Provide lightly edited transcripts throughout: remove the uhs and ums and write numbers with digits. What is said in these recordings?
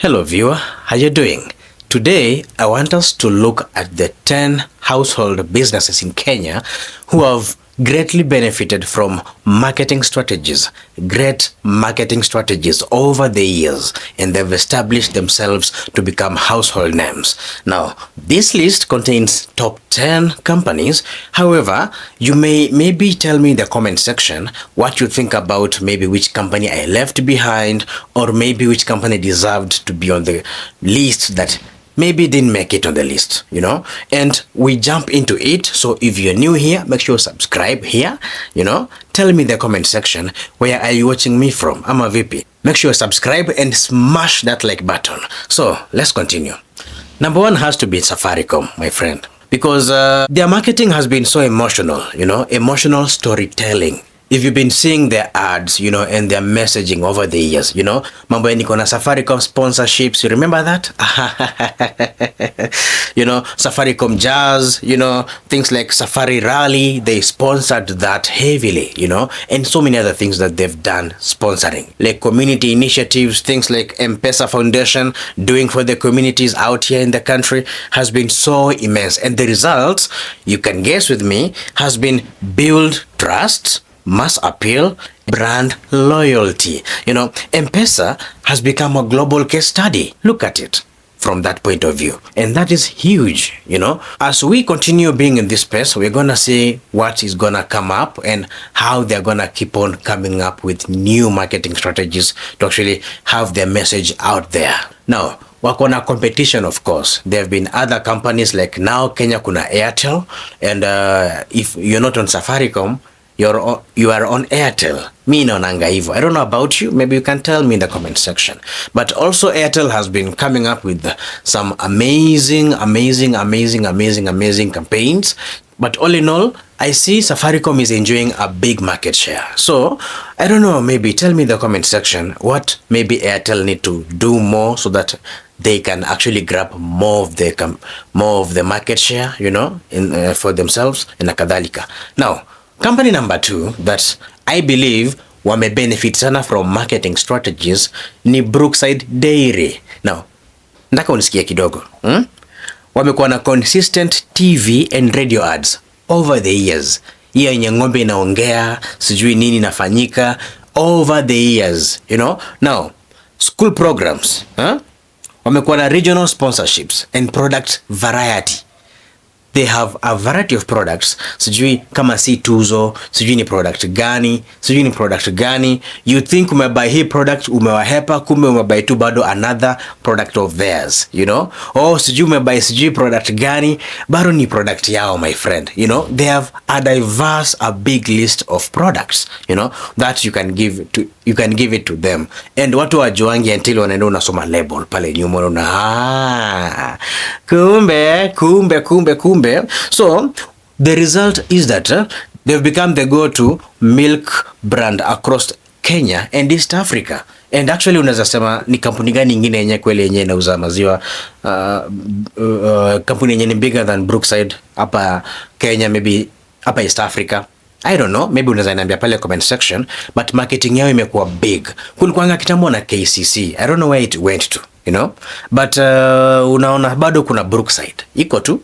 Hello viewer, how you doing? Today I want us to look at the 10 household businesses in Kenya who have greatly benefited from great marketing strategies over the years, and they've established themselves to become household names. Now, this list contains top 10 companies. However, you may maybe tell me in the comment section what you think about maybe which company I left behind, or maybe which company deserved to be on the list that maybe didn't make it on the list, and we jump into it. So if you're new here, make sure you subscribe here, tell me in the comment section, where are you watching me from? I'm a VP. Make sure you subscribe and smash that like button. So let's continue. Number one has to be Safaricom, my friend, because their marketing has been so emotional, emotional storytelling. If you've been seeing their ads, and their messaging over the years, mambo ya niko na Safaricom sponsorships, you remember that? Safaricom Jazz, things like Safari Rally, they sponsored that heavily, and so many other things that they've done sponsoring. Like community initiatives, things like M-Pesa Foundation, doing for the communities out here in the country has been so immense. And the results, you can guess with me, has been build trust, mass appeal, brand loyalty. M-Pesa has become a global case study. Look at it from that point of view. And that is huge, As we continue being in this space, we're going to see what is going to come up and how they're going to keep on coming up with new marketing strategies to actually have their message out there. Now, wako na competition, of course. There have been other companies like now Kenya kuna Airtel, and if you're not on Safaricom, you are on Airtel. Me naonanga hivyo. I don't know about you. Maybe you can tell me in the comment section. But also Airtel has been coming up with some amazing campaigns. But all in all, I see Safaricom is enjoying a big market share. So I don't know. Maybe tell me in the comment section what maybe Airtel need to do more so that they can actually grab more of the market share, for themselves and kadhalika. Now, company number 2 that I believe wame benefit sana from marketing strategies ni Brookside Dairy. Now, ndaka unisikia kidogo. Wamekuwa na consistent TV and radio ads over the years. Hiyo yenye ng'ombe inaongea, sijui nini inafanyika over the years, Now, school programs, wamekuwa na regional sponsorships and product variety. They have a variety of products. Sijui kama si tuzo, sijui ni product gani. You think umebuy hii product, umewahepa, kumbe umebuy tu bado another product of theirs, Oh, sijui umebuy sijui product gani, bado ni product yao, my friend. They have a big list of products, that you can give it to them. And watu wajuangi until wanaenda unasoma label pale nyuma na kumbe. So the result is that they've become the go-to milk brand across Kenya and East Africa. And actually unaweza sema ni kampuni gani nyingine yenye kweli yenye inauza maziwa, kampuni yenye ni bigger than Brookside hapa Kenya, maybe hapa East Africa. I don't know, maybe unaweza niambia pale comment section, but marketing yao imekuwa big. Kulikuanga kitambo na KCC. I don't know where it went to, But unaona bado kuna Brookside. Iko tu,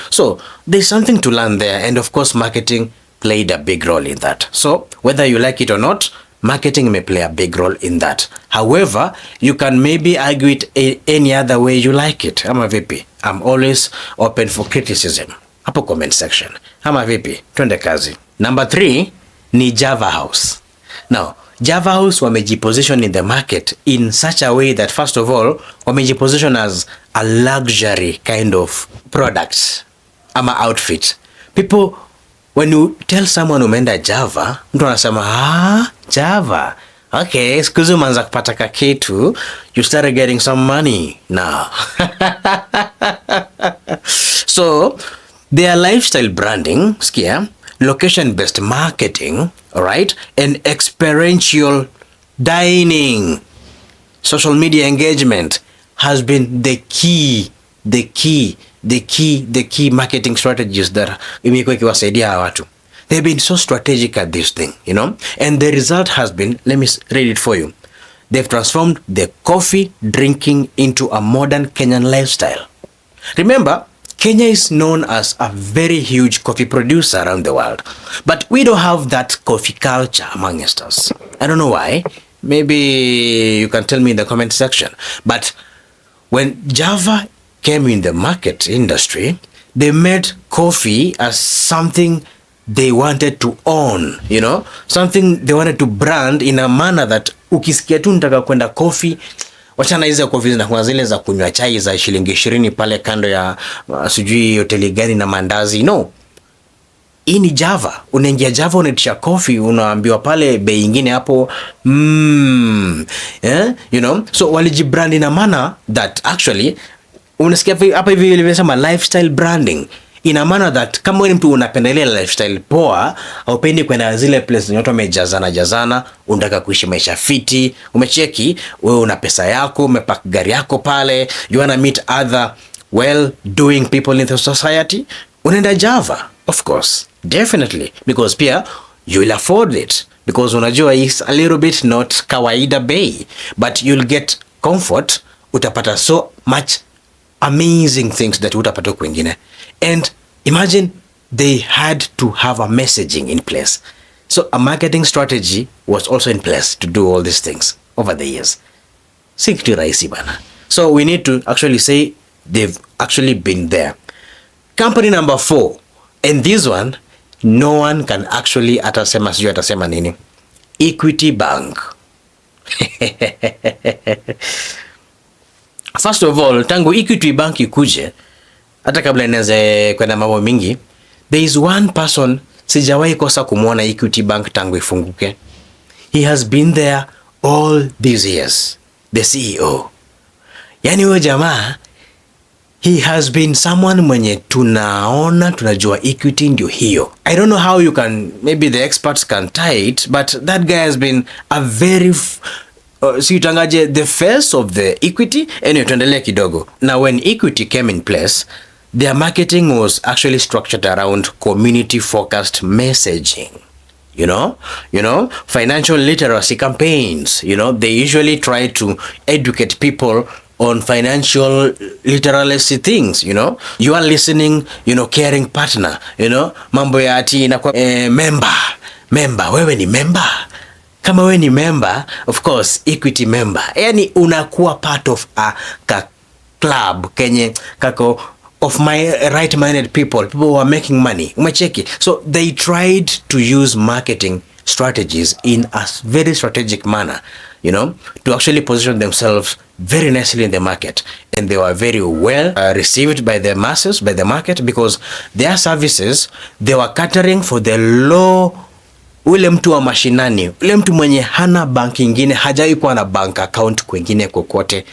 So there's something to learn there, and of course marketing played a big role in that. So whether you like it or not, marketing may play a big role in that. However, you can maybe argue it any other way you like it. I'm a VP. I'm always open for criticism. Hapo comment section. I'm a VP. Twende kazi. Number 3 ni Java House. Now, Java House wamejiposition in the market in such a way that, first of all, wamejiposition as a luxury kind of product ama outfit. People, when you tell someone umeenda Java, mtu anasema, Java. Okay, skuzi umeanza kupata kakitu, you started getting some money now. So, their lifestyle branding, skia, location-based marketing, alright, and experiential dining, social media engagement has been the key marketing strategies that imekuwa ikiwasaidia watu. They've been so strategic at this thing, and the result has been, let me read it for you. they've transformed the coffee drinking into a modern Kenyan lifestyle. Remember, Kenya is known as a very huge coffee producer around the world, but we don't have that coffee culture amongst us. I don't know why. Maybe you can tell me in the comment section. But when Java came in the market industry, they made coffee as something they wanted to own, you know, something they wanted to brand in a manner that ukisikia tu nataka kwenda coffee, wachana hizo coffee zinakuwa zile za kunywa chai za shilingi 20 pale kando ya sijui hoteli gani na mandazi. No, hii ni Java. Unaingia Java, unaitisha coffee, unaambiwa pale bei nyingine hapo. You know, so walijibrand in a manner that actually unasikia hapa hivi ilisema lifestyle branding. Ina maana that kama wewe mtu unapendelea lifestyle poa, haupendi kwenda zile places zenye watu wamejazana, unataka kuishi maisha fiti, umecheki, wewe una pesa yako, umepark gari yako pale, you wanna meet other well doing people in the society, unaenda Java, of course, definitely, because pia you will afford it, because unajua is a little bit not kawaida bei, but you'll get comfort, utapata so much amazing things that utapata kwingine. And imagine they had to have a messaging in place. So a marketing strategy was also in place to do all these things over the years. So we need to actually say they've actually been there. Company number 4, and this one, no one can actually atasema nini. Equity Bank. First of all, tangu Equity Bank ikuje, hata kabla inaweze kwenda mambo mingi, there is one person sijawahi kosa kumuona Equity Bank tangu ifunguke. He has been there all these years, the CEO. Yani huyo jamaa, he has been someone mwenye tunajua Equity ndio hiyo. I don't know how you can, maybe the experts can tie it, but that guy has been a very the face of the Equity. Anyway, tuendelee kidogo. Now when Equity came in place, their marketing was actually structured around community focused messaging. You know, financial literacy campaigns. You know, they usually try to educate people on financial literacy things. You know, you are listening, you know, caring partner, you know, mambo ya ati inakuwa member, wewe ni member. Kama wewe ni member, of course, Equity member. Yani unakuwa part of a club kenye kako of my right-minded people who are making money. Umecheki. So they tried to use marketing strategies in a very strategic manner, you know, to actually position themselves very nicely in the market. And they were very well received by the masses, by the market, because their services, they were catering for the low, ule mtu wa mashinani, ule mtu mwenye hana bank ingine, hajai kuwa na bank account kwingine kokote,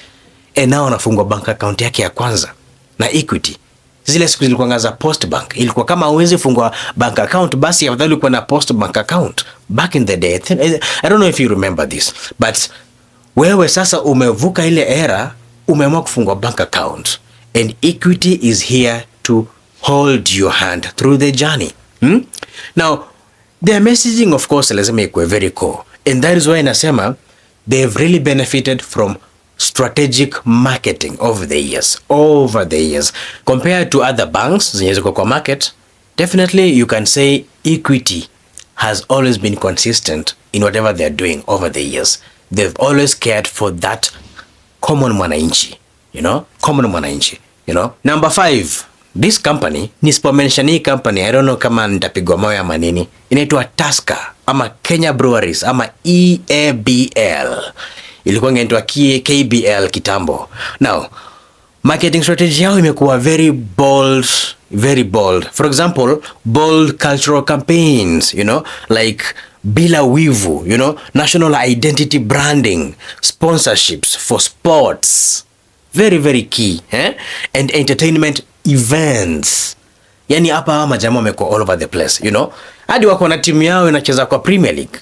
nao anafungua bank account yake ya kwanza na Equity. Zile siku zilikuwa za post bank. Ilikuwa kama uwezi fungua bank account, basi afadhali kuwa na post bank account back in the day. I don't know if you remember this, but wewe sasa umevuka ile era, umeamua kufungua bank account, and Equity is here to hold your hand through the journey. Now their messaging, of course, lazima ikuwe very core, and that is why nasema they've really benefited from strategic marketing over the years compared to other banks zenye ziko kwa market. Definitely you can say Equity has always been consistent in whatever they're doing over the years. They've always cared for that common mwananchi, you know. Number 5, this company, nisipomention hii company, I don't know kama nitapigwa mawe ama nini, inaitwa Tusker ama Kenya Breweries ama EABL. Ilikuwa inaitwa KBL kitambo. Now, marketing strategy yao imekuwa very bold. For example, bold cultural campaigns, you know, like bila wivu, you know, national identity branding, sponsorships for sports, very key, and entertainment events. Yani hapa majamaa wamekuwa all over the place, you know. Hadi wako na timu yao inacheza kwa Premier League.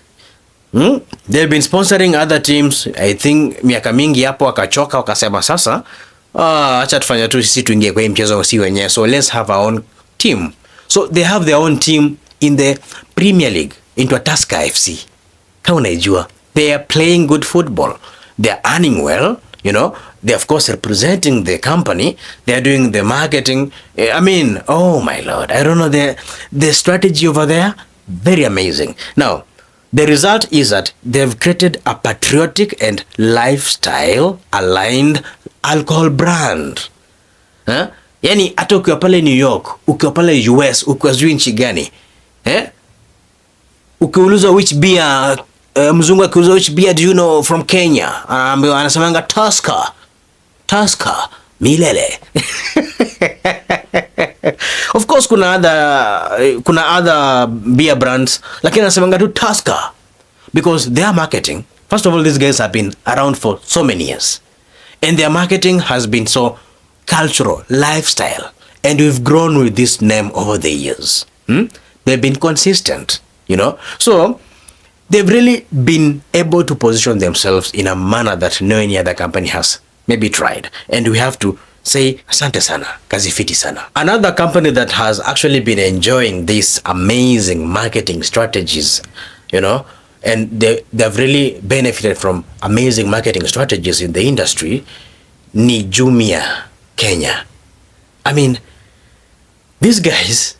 They've been sponsoring other teams. I think miaka mingi hapo wakachoka, wakasema sasa acha tufanye tu sisi tuingie kwa mchezo si wenyewe, so let's have our own team. So they have their own team in the Premier League into Tusker FC. Kama unajua, they are playing good football. they're earning well, they're of course representing the company, they're doing the marketing. I mean, oh my Lord, I don't know, the strategy over there, very amazing. Now, the result is that they've created a patriotic and lifestyle aligned alcohol brand. Yani hata ukiwa pale New York, ukiwa pale US, ukiwa sijui nchi gani, ukiulizwa which beer, mzungu akiulizwa which beer do you know from Kenya, anasemanga Tusker milele. Of course kuna other beer brands, lakini anasemanga tu Tusker because their marketing, first of all, these guys have been around for so many years and their marketing has been so cultural, lifestyle, and we've grown with this name over the years. They've been consistent, so they've really been able to position themselves in a manner that no any other company has maybe tried, and we have to say asante sana, kazi fiti sana. Another company that has actually been enjoying these amazing marketing strategies, and they've really benefited from amazing marketing strategies in the industry, ni Jumia Kenya. I mean, these guys,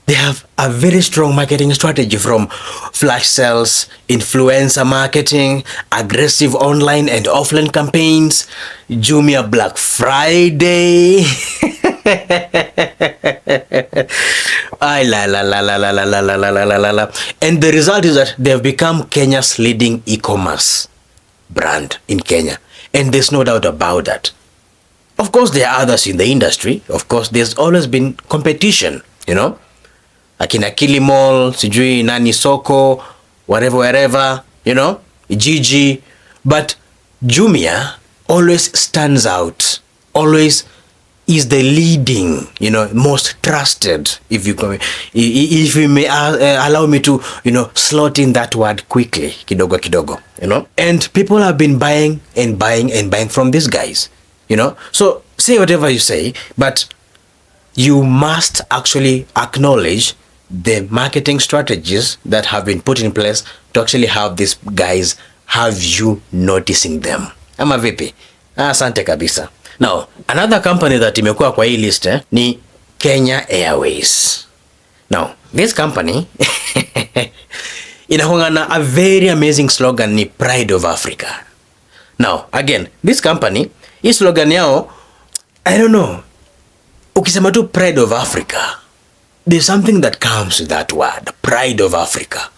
they have a very strong marketing strategy, from flash sales, influencer marketing, aggressive online and offline campaigns, Jumia Black Friday. And the result is that they have become Kenya's leading e-commerce brand in Kenya. And there's no doubt about that. Of course, there are others in the industry. Of course, there's always been competition, akina Kilimall, sijui nani soko, wherever, Gigi. But Jumia always stands out, always is the leading, most trusted, if you may allow me to, slot in that word quickly, kidogo, and people have been buying and buying from these guys, so say whatever you say, but you must actually acknowledge the marketing strategies that have been put in place to actually have these guys have you noticing them. Ama vipi? Asante kabisa. Now, another company that imekuwa kwa hii list ni Kenya Airways. Now, this company inakuanga na a very amazing slogan, ni Pride of Africa. Now, again, this company, hii slogan yao, I don't know, ukisema tu Pride of Africa, there's something that comes with that word, Pride of Africa.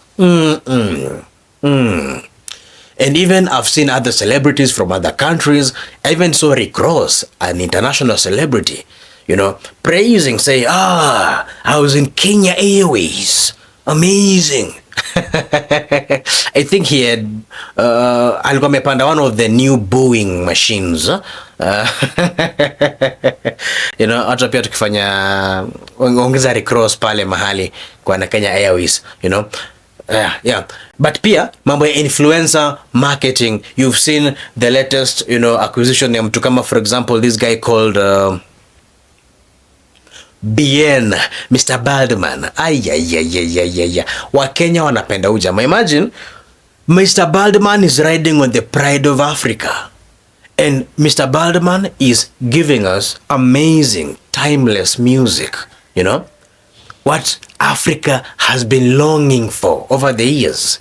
And even I've seen other celebrities from other countries, I even saw Rick Ross, an international celebrity, praising, say, I was in Kenya Airways, amazing. I think he had alikuwa amepanda one of the new Boeing machines. Hata pia tukifanya ongeza recross pale mahali kwa na Kenya Airways, yeah. But pia mambo ya influencer marketing, you've seen the latest, acquisition ya mtu kama, for example, this guy called BN, Mr. Baldman. Wakenya wanapenda ujamaa. Imagine Mr. Baldman is riding on the Pride of Africa, and Mr. Baldman is giving us amazing, timeless music, what Africa has been longing for over the years,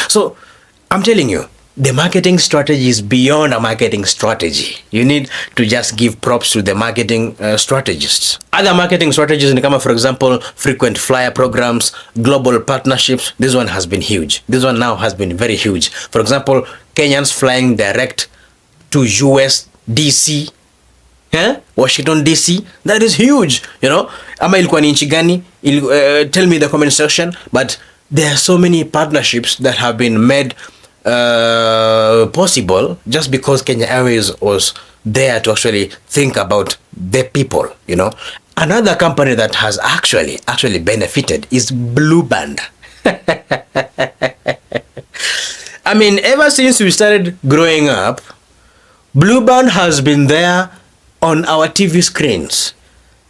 So I'm telling you, the marketing strategy is beyond a marketing strategy. You need to just give props to the marketing strategists. Other marketing strategies in kama, for example, frequent flyer programs, global partnerships. This one has been huge. This one now has been very huge. For example, Kenyans flying direct to US DC, Washington DC. That is huge, Ama ilikuwa ni nchi gani? Tell me in the comment section. But there are so many partnerships that have been made possible just because Kenya Airways was there to actually think about the people, Another company that has actually benefited is Blue Band. I mean, ever since we started growing up, Blue Band has been there on our TV screens.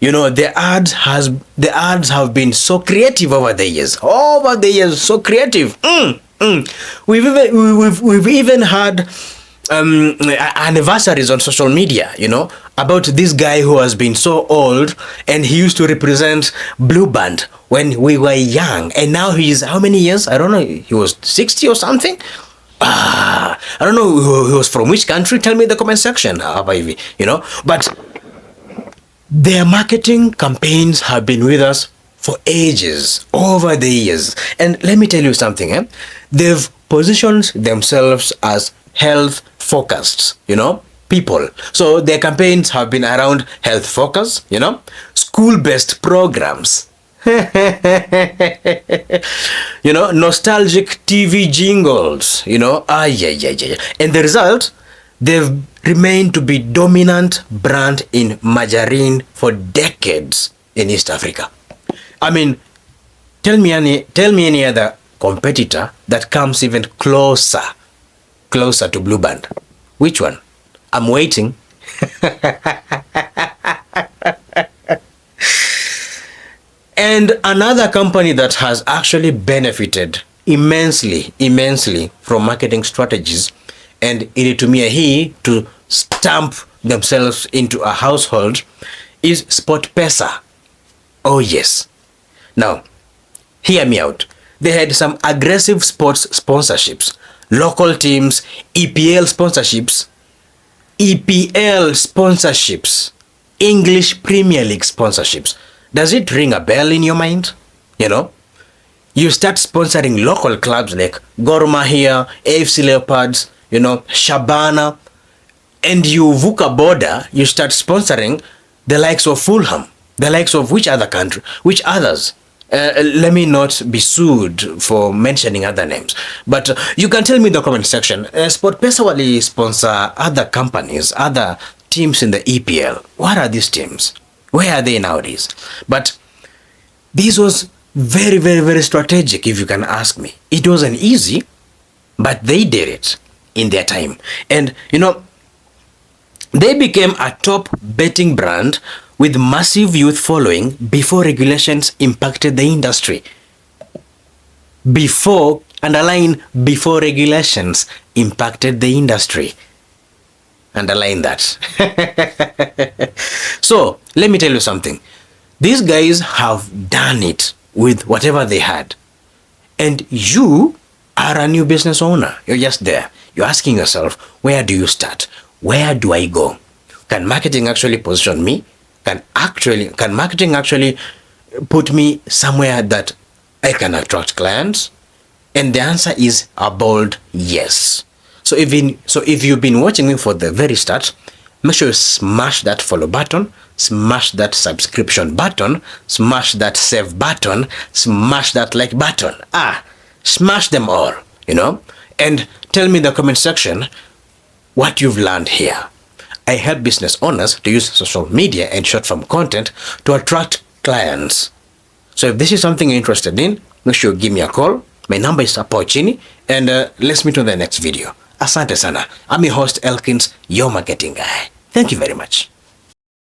The ads have been so creative over the years. So creative. We've even had anniversaries on social media, about this guy who has been so old and he used to represent Blue Band when we were young, and now he's how many years? I don't know. He was 60 or something. I don't know he was from which country. Tell me in the comment section, But their marketing campaigns have been with us for ages, over the years. And let me tell you something, they've positioned themselves as health focused, people. So their campaigns have been around health focus, school-based programs, nostalgic TV jingles, yeah. And the result, they've remained to be dominant brand in margarine for decades in East Africa. I mean, tell me any other competitor that comes even closer to Blue Band. Which one? I'm waiting. And another company that has actually benefited immensely from marketing strategies and ilitumia hii to stamp themselves into a household is SportPesa. Oh yes. Now, hear me out. They had some aggressive sports sponsorships, local teams, EPL sponsorships, English Premier League sponsorships. Does it ring a bell in your mind? You start sponsoring local clubs like Gor Mahia, AFC Leopards, Shabana, and you vuka border, you start sponsoring the likes of Fulham, the likes of which others? Let me not be sued for mentioning other names, but you can tell me in the comment section. SportPesa wali sponsor other companies, other teams in the EPL. What are these teams? Where are they nowadays? But this was very, very, very strategic, if you can ask me. It wasn't easy, but they did it in their time. And, they became a top betting brand with massive youth following before regulations impacted the industry. Before regulations impacted the industry. Underline that. So, let me tell you something. These guys have done it with whatever they had. And you are a new business owner. You're just there. You're asking yourself, where do you start? Where do I go? Can marketing actually position me? Can marketing actually put me somewhere that I can attract clients? And the answer is a bold yes. So if you've been watching me for the very start, make sure you smash that follow button, smash that subscription button, smash that save button, smash that like button. Smash them all, and tell me in the comment section what you've learned here. I help business owners to use social media and short form content to attract clients. So if this is something you're interested in, make sure you give me a call. My number is hapo chini, and let's meet on the next video. Asante sana. I'm your host Elkins, your marketing guy. Thank you very much.